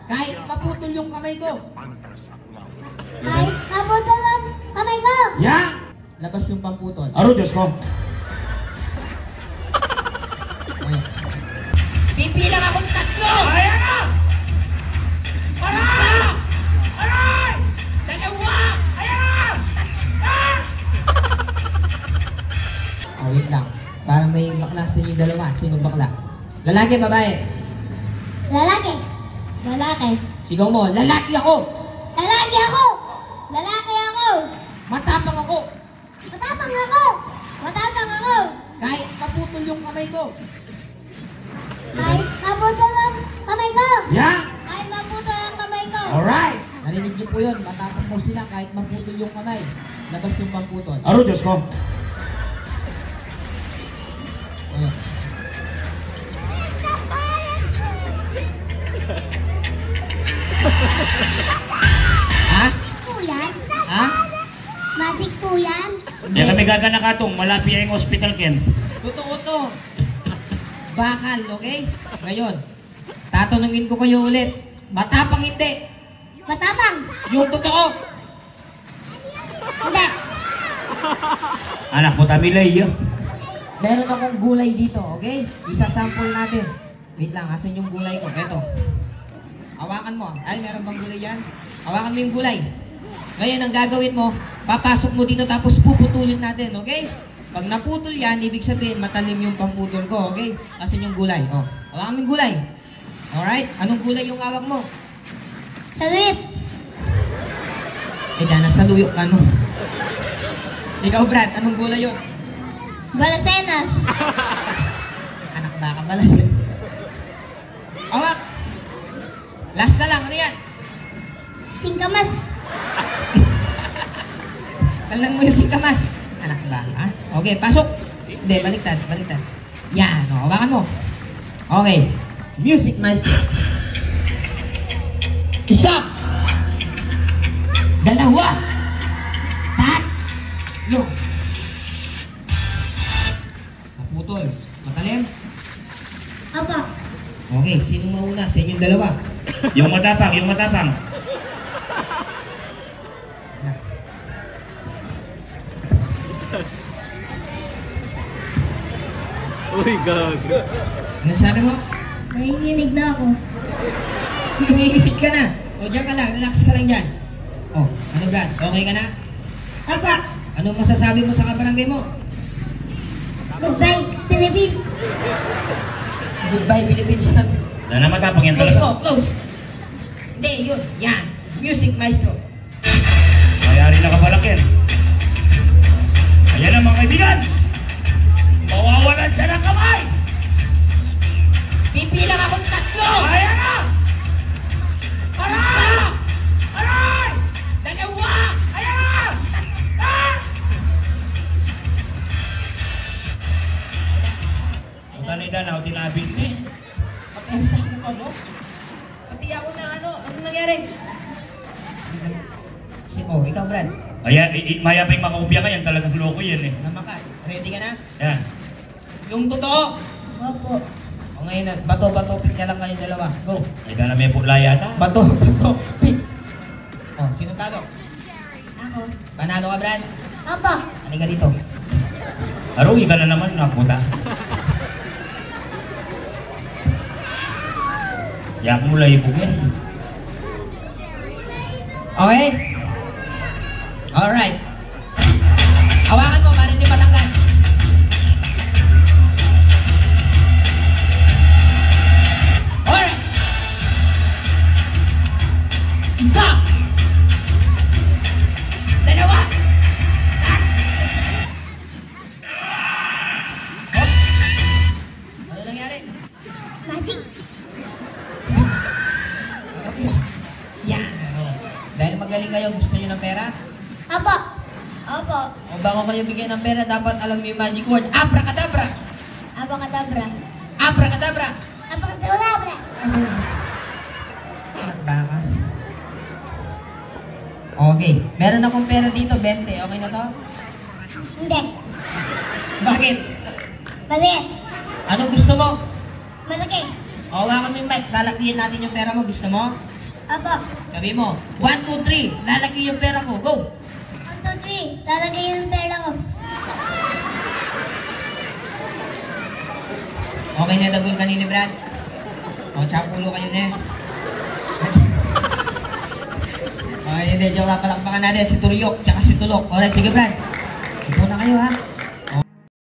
Kahit maputol yung kamay ko. Kahit maputol ang kamay ko. Ya! Labas yung pamputol. Aro, Diyos ko. Okay. Pipilang akong tatlo! Ayan na! Aray! Aray! Dalawa! Ayan! Ah! Oh, wait lang. Parang may bakla sa inyo dalawa. Sino bakla? Lalaki, babae? Lalaki. Lalaki. Sigaw mo, lalaki ako! Lalaki ako. Lalaki ako. Matapang ako! Matapang ako. Matapang ako. Kahit maputol yung kamay ko. Kahit maputol ang kamay ko. Ya! Kahit maputol ang kamay ko. Alright! Narinig niyo po yun. Matapang mo sila kahit maputol yung kamay. Labas yung pamputol. Aro, Diyos ko. Okay. Ha? Po yan? Ha? Matik po yan. Hindi kami gagana katong, malapit yung hospital, Ken. Totoo to. Bakal, okay? Ngayon, tatanungin ko kayo ulit. Matapang hindi. Matapang. Yung totoo. Hindi. Anak mo, Tamilay, yun. Meron akong gulay dito, okay? Isa-sample natin. Wait lang, asan yung gulay ko? Eto. Hawakan mo. Ay, meron bang gulay yan? Hawakan mo yung gulay. Ngayon, ang gagawin mo, papasok mo dito tapos puputulin natin, okay? Pag naputol yan, ibig sabihin, matalim yung pamputol ko, okay? Asan yung gulay? Oh, hawakan mo yung gulay. Alright? Anong gulay yung hawak mo? Salit. Eh, nasa luyok ka, no? Ikaw, Brad, anong gulay yun? Balasenas. Anak baka balas. Hawak! Last na lang, ano yan? Singkamas. Talang mo yung singkamas. Anak ba, ha? Okay, pasok. Hindi, baliktad, baliktad. Yan, o, hawakan mo. Okay. Music maestro. Isa. Dalawa. Tatlo. Naputol. Matalim? Apa. Okay, sinong mauna sa inyong dalawa? Yung matapang, yung matapang. Uy, gago. Ano sabi mo? Nanginginig na ako. Nanginginig ka na. O, dyan ka lang. Relax ka lang dyan. O, ano Brad? Okay ka na? Apa. Anong masasabi mo sa kabarangay mo? Goodbye, Philippines. Goodbye, Philippines. Na na matapang yan Close talaga. mo, close. Hindi, yun. Yan. Music maestro. Mayari na ka pala, Ken. Ayan na mga kaibigan. Mawawalan siya ng kamay. Pipilang akong tatlo! Ayan na! Aray! Aray! Dalawa! Ayan na! Ah! Ang tanida na ako tinabit eh. Kapensay ko pa mo? Pati ako na ano? Anong nangyari? Oh, ikaw Brad. Ayan, mayaping makaupya ka yan. Talagang loko yan eh. Namakat. Ready ka na? Yan. Yung totoo! Opo. O ngayon na, bato, pick na lang kayo dalawa. Go! Ay, dala may pula yata. Bato, pick! O, sino talo? Ako. Panalo ka Brad? Opo. Halika dito. Arugi ka na naman, naputa. Yak mo lang ipog yan. Okay? Alright. Hawakan mo para hindi matanggal. Alright. Isa. Dalawa. Tat. Hop. Ano nangyari? Magic. Yan. Dahil magaling kayo, gusto nyo ng pera? Opo. Opo. O bago kayo bigyan ng pera, dapat alam niyo yung magic word. Abracadabra! Abacadabra. Abracadabra! Abacadabra. Baka. Okay. Meron akong pera dito, 20. Okay na to? Hindi. Bakit? Maliit. Ano gusto mo? Malaki. O, hawakan mo yung mic. Lalakihin natin yung pera mo. Gusto mo? Apo. Sabi mo, 1, 2, 3, lalaki yung pera ko. Go! 1, 2, 3. Lalagay yung pera ko. Okay na dabol kanina, Brad? O, tsapulo kayo na. Okay, hindi. Joke lang, palakpakan natin si Turyok, tsaka si Tulok. Alright, sige, Brad. Ipo na kayo, ha?